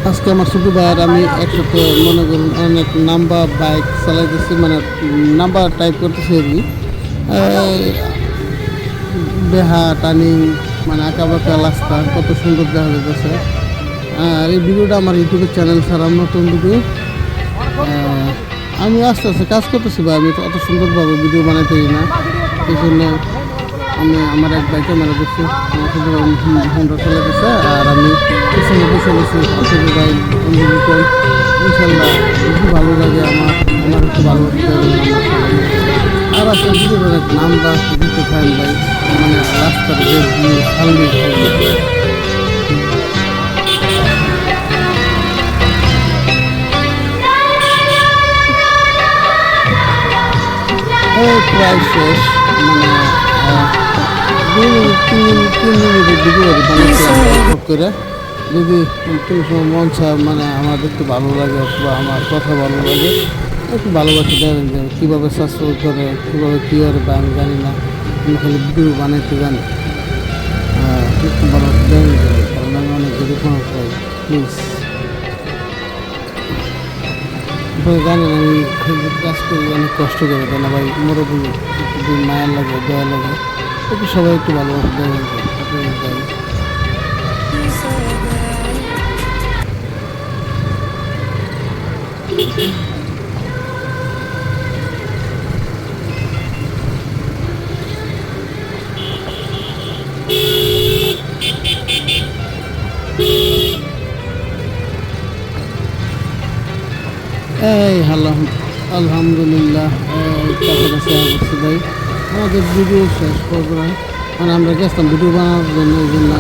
আজকে আমার ছোট ভাইয়ের আমি একসাথে মনে করুন অনেক নাম্বার বাইক চালাইতেছি, মানে নাম্বার টাইপ করতেছি আর কি। বেহা টার্নিং, মানে আঁকা বাঁকা রাস্তা কত সুন্দর দেখা যাচ্ছে। আর এই ভিডিওটা আমার ইউটিউবের চ্যানেল ছাড়া নতুন ভিডিও। আমি আস্তে আস্তে কাজ করতেছি বা আমি অত সুন্দরভাবে ভিডিও বানাইতে না, এই জন্য আমি আমার এক বাইকে মেরে দিচ্ছি, আমার ছোটো ভাই হোন্ডা চালাতেছে আর আমি পিছনে বসে বসে ছোটো ভাই বন্ধু ইনশাল্লাহ একটু ভালো লাগে আমার একটু ভালো লাগতে আর আসলে ভিডিওর এক নামটা দিতে চান ভাই, মানে রাস্তার যে সামনে প্রায় শেষ, মানে তিন মিনিটের দিকে বানাচ্ছিলাম করে। যদি কোনো সময় মন চায়, মানে আমার দেখতে ভালো লাগে অথবা আমার কথা ভালো লাগে, একটু ভালোবাসে জানেন যে কীভাবে সাবস্ক্রাইব করে, কীভাবে কী করে বা আমি জানি না, আমি খালি ভিডিও বানাইতে জানি। একটু ভালোবাসে জানেন যে, কারণ আমি অনেক ভিডিও পাই। প্লিজ আপনারা জানেন আমি কাজ করি, অনেক কষ্ট করে, তাই না ভাই? মোটামুটি একটু মায়া লাগে, দয়া লাগে, একটু সবাই একটু ভালোবাসে জানেন যে যাই। এই আলহামদুলিল্লাহ কাছাকাছি আসছি ভাই। আমাদের ভিডিও শেষ করবো না, মানে আমরা গেছিলাম ভিডিও বানানোর জন্য, এই জন্য